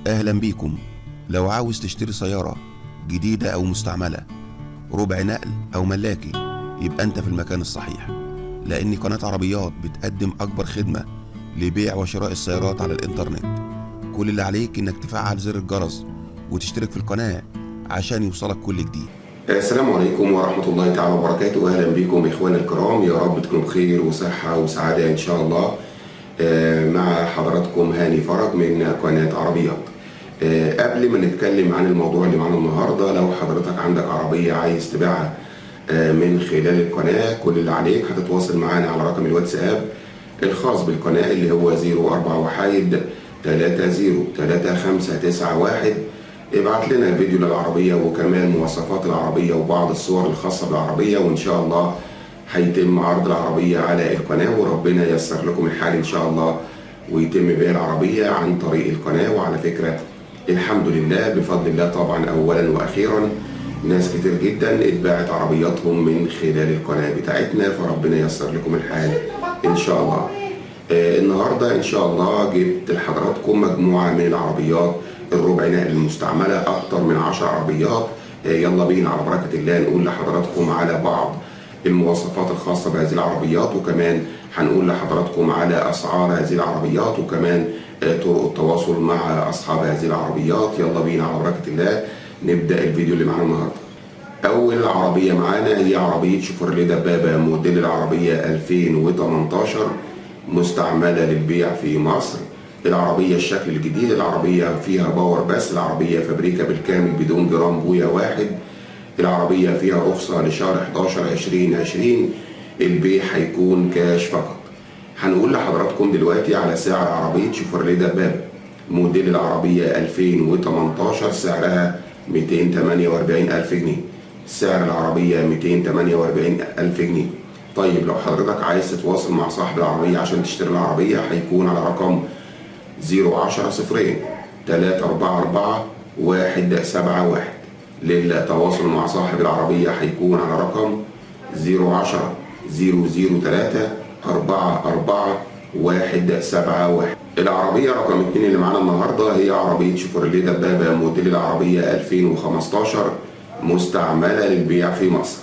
أهلا بيكم. لو عاوز تشتري سيارة جديدة أو مستعملة، ربع نقل أو ملاكي، يبقى أنت في المكان الصحيح، لأن قناة عربيات بتقدم أكبر خدمة لبيع وشراء السيارات على الإنترنت. كل اللي عليك إنك تفعل زر الجرس وتشترك في القناة عشان يوصلك كل جديد. السلام عليكم ورحمة الله تعالى وبركاته. أهلا بكم إخواني الكرام، يا رب تكونوا بخير وصحة وسعادة إن شاء الله. مع حضراتكم هاني فرج من قناة عربيات. قبل ما نتكلم عن الموضوع اللي معانا النهاردة، لو حضرتك عندك عربية عايز تبيعها من خلال القناة، كل اللي عليك هتتواصل معانا على رقم الواتساب الخاص بالقناة اللي هو 0431303591. ابعت لنا فيديو للعربية وكمان مواصفات العربية وبعض الصور الخاصة بالعربية، وإن شاء الله هيتم عرض العربية على القناة، وربنا ييسر لكم الحال إن شاء الله ويتم بيع العربية عن طريق القناة. وعلى فكرة الحمد لله بفضل الله طبعا أولا وأخيرا ناس كتير جدا اتباعت عربياتهم من خلال القناة بتاعتنا، فربنا ييسر لكم الحال إن شاء الله. النهاردة إن شاء الله جبت لحضراتكم مجموعة من العربيات الربع نقل المستعملة، أكتر من 10 عربيات. يلا بينا على بركة الله نقول لحضراتكم على بعض المواصفات الخاصة بهذه العربيات، وكمان هنقول لحضراتكم على أسعار هذه العربيات، وكمان طرق التواصل مع أصحاب هذه العربيات. يلا بينا على بركة الله نبدأ الفيديو اللي معانا النهاردة. أول عربية معانا هي عربية شيفروليه دبابة موديل العربية 2018 مستعملة للبيع في مصر. العربية الشكل الجديد، العربية فيها باور بس، العربية فابريكا بالكامل بدون جرام بويا واحد. العربية فيها رخصة لشهر 11/2020. البيع هيكون كاش فقط. هنقول لحضراتكم دلوقتي على سعر عربية شيفروليه دبابة موديل العربية 2018، سعرها 248,000 جنيه. سعر العربية 248,000 جنيه. طيب لو حضرتك عايز تتواصل مع صاحب العربية عشان تشتري العربية، هيكون على رقم 010-0344-171. للتواصل مع صاحب العربية هيكون على رقم 010-003-44-171. العربية رقم 2 اللي معانا النهاردة هي عربية شيفروليه دبابة موديل العربية 2015 مستعملة للبيع في مصر.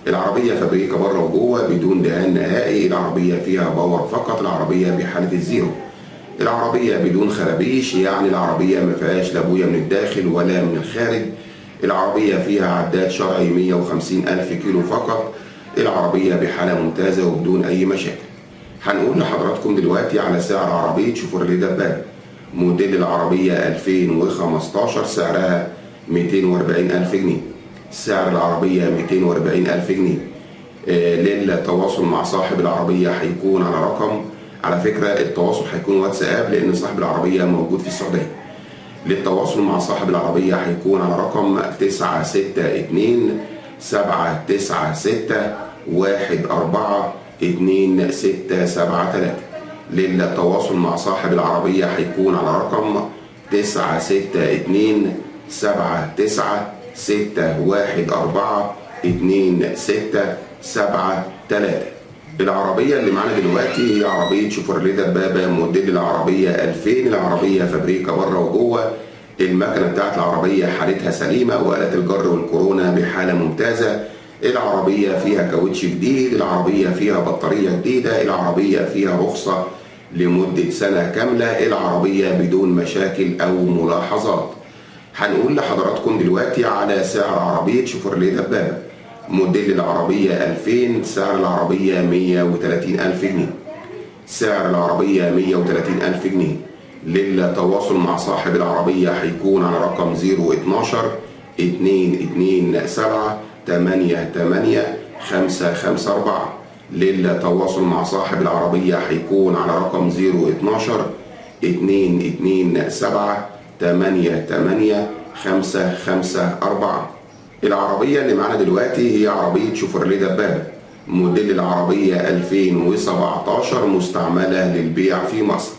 العربية فابريكا بره وجوه بدون دهان نهائي. العربية فيها باور فقط، العربية بحالة الزيرو. العربية بدون خرابيش، يعني العربية ما فيهاش لا بويا من الداخل ولا من الخارج. العربية فيها عداد شرعي 150,000 كيلو فقط. العربية بحالة ممتازة وبدون أي مشاكل. هنقول لحضراتكم دلوقتي على سعر عربية شيفروليه دبابة موديل العربية 2015، سعرها 240,000 جنيه. سعر العربية 240,000 جنيه. للتواصل مع صاحب العربية هيكون على رقم، على فكرة التواصل هيكون واتساب لأن صاحب العربية موجود في السعودية. للتواصل مع صاحب العربية هيكون على رقم 962-796-142673. للتواصل مع صاحب العربية هيكون على رقم 962-796-142673. العربية اللي معانا دلوقتي هي عربية شيفروليه دبابة موديل العربية 2000. العربية فابريكا بره وجوه. المكنة بتاعت العربية حالتها سليمة، وآلات الجر والكورونا بحالة ممتازة. العربية فيها كاوتش جديد، العربية فيها بطارية جديدة، العربية فيها رخصة لمدة سنة كاملة. العربية بدون مشاكل أو ملاحظات. هنقول لحضراتكم دلوقتي على سعر عربية شيفروليه دبابة موديل العربية 2000. سعر العربية 130,000 جنيه. سعر العربية 130,000 جنيه. للتواصل مع صاحب العربية هيكون على رقم 012-227-88-554. للتواصل مع صاحب العربية هيكون على رقم 012-227-88-554. العربية اللي معانا دلوقتي هي عربية شيفروليه دبابة موديل العربية 2017 مستعملة للبيع في مصر.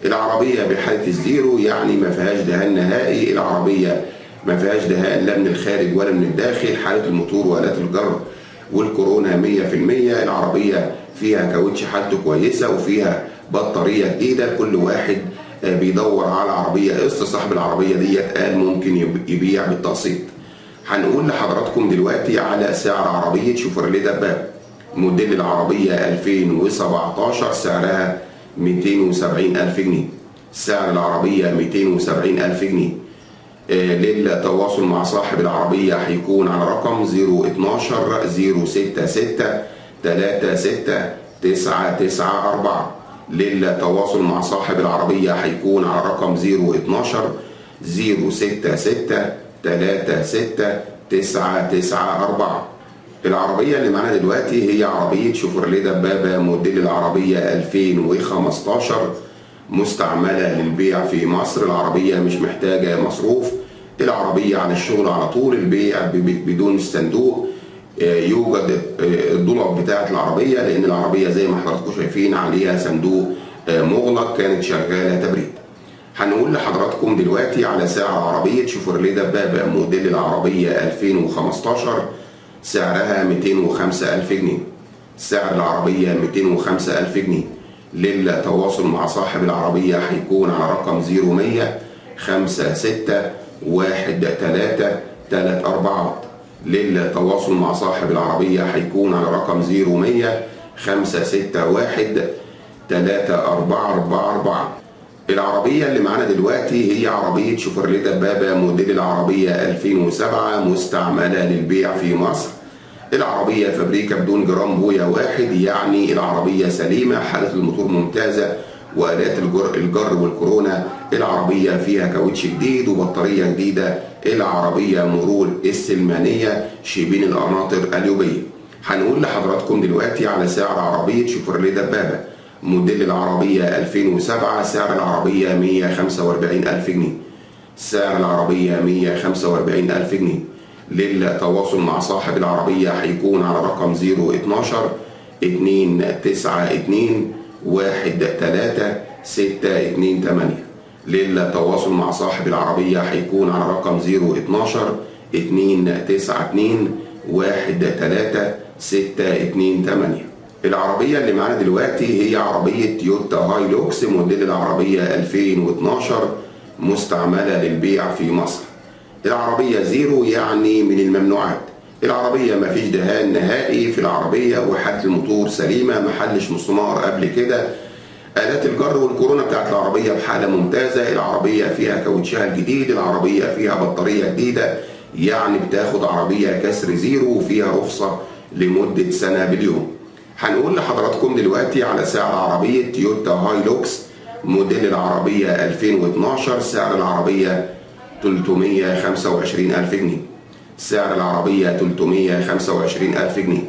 العربية بحالة الزيرو، يعني ما فيهاش دهان نهائي. العربية ما فيهاش دهان لا من الخارج ولا من الداخل. حالة الموتور وآلات الجر والكورونا 100%. العربية فيها كاوتش حالته كويسة، وفيها بطارية جديدة. كل واحد بيدور على عربية قسط، صاحب العربية ديت قال ممكن يبيع بالتقسيط. هنقول لحضراتكم دلوقتي على سعر عربية شيفروليه دبابة موديل العربية 2017، سعرها 270,000 جنيه. سعر العربية 270,000 جنيه. للتواصل مع صاحب العربية هيكون على رقم 012 066 36 994. للتواصل مع صاحب العربية هيكون على رقم 012 066 36 994. العربية اللي معانا دلوقتي هي عربية شيفروليه دبابة موديل العربية 2015 مستعملة للبيع في مصر. العربية مش محتاجة مصروف، العربية على الشغل على طول، البيع بدون الصندوق. يوجد الضلع بتاعة العربية، لأن العربية زي ما حضراتكم شايفين عليها صندوق مغلق، كانت شغالة تبريد. هنقول لحضراتكم دلوقتي على سعر عربية شيفروليه دبابة موديل العربية 2015، سعرها 205,000 جنيه. سعر العربية 205,000 جنيه. للتواصل مع صاحب العربية هيكون على رقم 0100 56 13 34. للتواصل مع صاحب العربية هيكون على رقم 0100 561 3444. العربية اللي معانا دلوقتي هي عربية شيفروليه دبابة موديل العربية 2007 مستعملة للبيع في مصر. العربية فابريكا بدون جرام بويا واحد، يعني العربية سليمة، حالة الموتور ممتازة، وآلات الجر والكورونا. العربية فيها كاوتش جديد وبطارية جديدة. العربية مرور السلمانية شيبين القناطر اليوبية. هنقول لحضراتكم دلوقتي على سعر عربية شيفروليه دبابة موديل العربية 2007. سعر العربية 145,000 جنيه. سعر العربية 145,000 جنيه. للتواصل مع صاحب العربية هيكون على رقم 012 292 13 628. للتواصل مع صاحب العربية هيكون على رقم 012 292 13 628. العربية اللي معانا دلوقتي هي عربية تويوتا هايلوكس موديل العربية 2012 مستعملة للبيع في مصر. العربية زيرو، يعني من الممنوعات. العربية مفيش دهان نهائي في العربية، وحالة الموتور سليمة، محلش مسمار قبل كده. آلات الجر والكورونا بتاعت العربية بحالة ممتازة. العربية فيها كاوتشها الجديد، العربية فيها بطارية جديدة، يعني بتاخد عربية كسر زيرو، وفيها رخصة لمدة سنة باليوم. هنقول لحضراتكم دلوقتي على سعر عربية تويوتا هايلوكس موديل العربية 2012. سعر العربية 325,000 جنيه. سعر العربية 325,000 جنيه.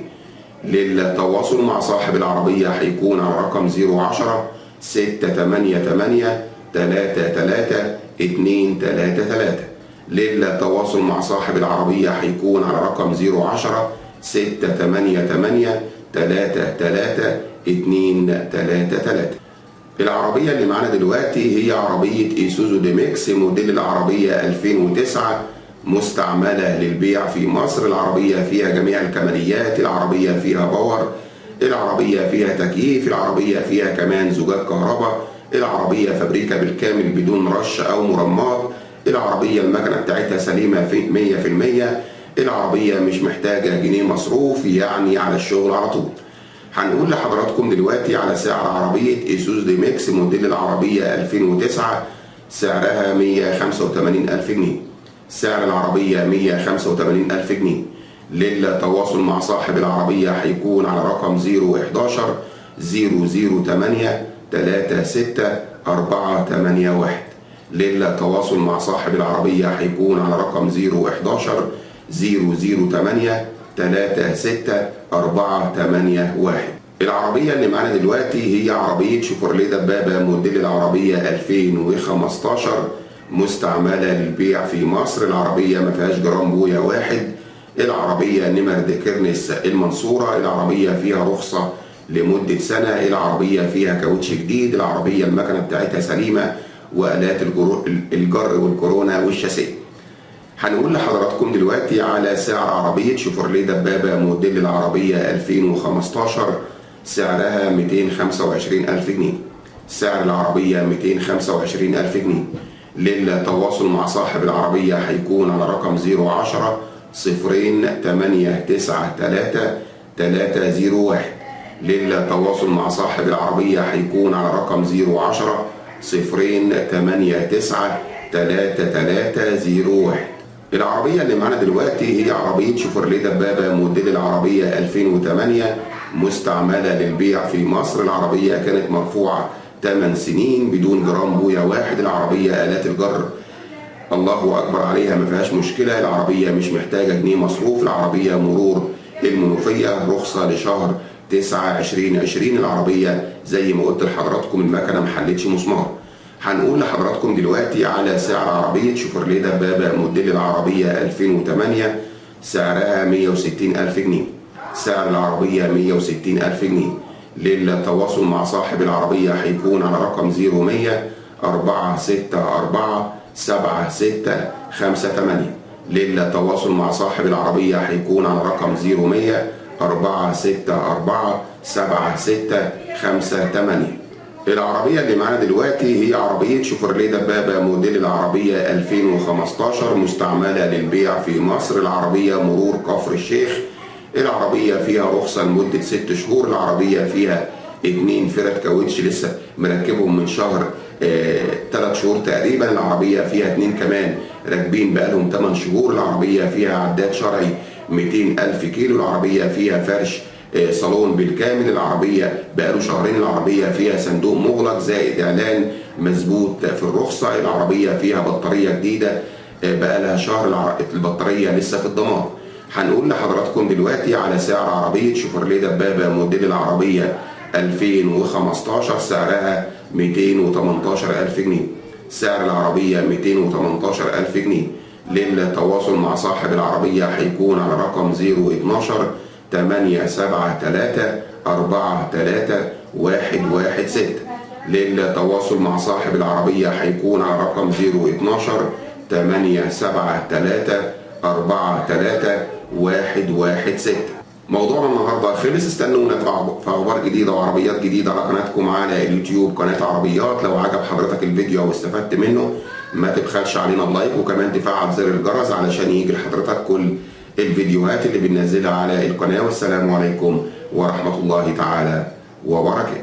للتواصل مع صاحب العربية هيكون على رقم 010 688 33 233. للتواصل مع صاحب العربية هيكون على رقم 010 688 33 233. العربية اللي معانا دلوقتي هي عربية ايسوزو دي ميكس موديل العربية 2009 مستعملة للبيع في مصر. العربية فيها جميع الكماليات، العربية فيها باور، العربية فيها تكييف، العربية فيها كمان زجاج كهرباء، العربية فابريكا بالكامل بدون رش أو مرمات، العربية المكنة بتاعتها سليمة 100%، العربية مش محتاجة جنيه مصروف، يعني على الشغل على طول. هنقول لحضراتكم دلوقتي على سعر عربية ايسوزو دي ميكس موديل العربية 2009. سعرها 185,000 جنيه. سعر العربية 185,000 جنيه. للتواصل مع صاحب العربية هيكون على رقم 011 008 36 481. للتواصل مع صاحب العربية هيكون على رقم 011 008 36 481. العربية اللي معانا دلوقتي هي عربية شيفروليه دبابة موديل العربية 2015 مستعملة للبيع في مصر. العربية ما فيهاش جرام بويا واحد. العربية نمر كيرنس المنصورة. العربية فيها رخصة لمدة سنة. العربية فيها كاوتش جديد. العربية المكنة بتاعتها سليمة، وآلات الجر والكورونا والشاسيه. هنقول لحضراتكم دلوقتي على سعر عربية شيفروليه دبابة موديل العربية 2015. سعرها 225,000 جنيه. سعر العربية 225,000 جنيه. للتواصل مع صاحب العربية هيكون على رقم 010 0893 301. للتواصل مع صاحب العربية هيكون على رقم 010 089 3301. العربية اللي معانا دلوقتي هي عربية شيفروليه دبابة موديل العربية 2008 مستعملة للبيع في مصر. العربية كانت مرفوعة 8 سنين بدون جرام بويا واحد. العربية آلات الجر الله أكبر عليها ما فيهاش مشكلة. العربية مش محتاجة جنيه مصروف. العربية مرور المنوفية، رخصة لشهر 9/2020. العربية زي ما قلت لحضراتكم المكنة محلتش مسمار. هنقول لحضراتكم دلوقتي على سعر عربية شيفروليه دبابة موديل العربية 2008 سعرها 160,000 جنيه. سعر العربية 160,000 جنيه. للتواصل مع صاحب العربية هيكون على رقم 0100 464 7658. للتواصل مع صاحب العربية هيكون على رقم 0100 464 7658. العربية اللي معانا دلوقتي هي عربية شيفروليه دبابة موديل العربية 2015 مستعملة للبيع في مصر. العربية مرور كفر الشيخ. العربية فيها رخصة لمدة 6 شهور. العربية فيها 2 فرد كاوتش لسه مركبهم من شهر 3 شهور تقريبا. العربية فيها 2 كمان راكبين بقالهم 8 شهور. العربية فيها عداد شرعي 200,000 كيلو. العربية فيها فرش صالون بالكامل. العربية بقاله شهرين. العربية فيها صندوق مغلق زائد إعلان مظبوط في الرخصة. العربية فيها بطارية جديدة بقالها شهر. البطارية لسه في الضمان. هنقول لحضراتكم دلوقتي على سعر عربية شيفروليه دبابة موديل العربية 2015 سعرها 218,000 جنيه. سعر العربية 218,000 جنيه. للتواصل مع صاحب العربية هيكون على رقم 012 873 43116. للتواصل مع صاحب العربية هيكون على رقم 012 873 43116. موضوعنا النهارده خلص. استنونا في اخبار جديده وعربيات جديده على قناتكم على اليوتيوب قناه عربيات. لو عجب حضرتك الفيديو او استفدت منه ما تبخلش علينا اللايك وكمان تفعل زر الجرس علشان يجي لحضرتك كل الفيديوهات اللي بننزلها على القناه. والسلام عليكم ورحمه الله تعالى وبركاته.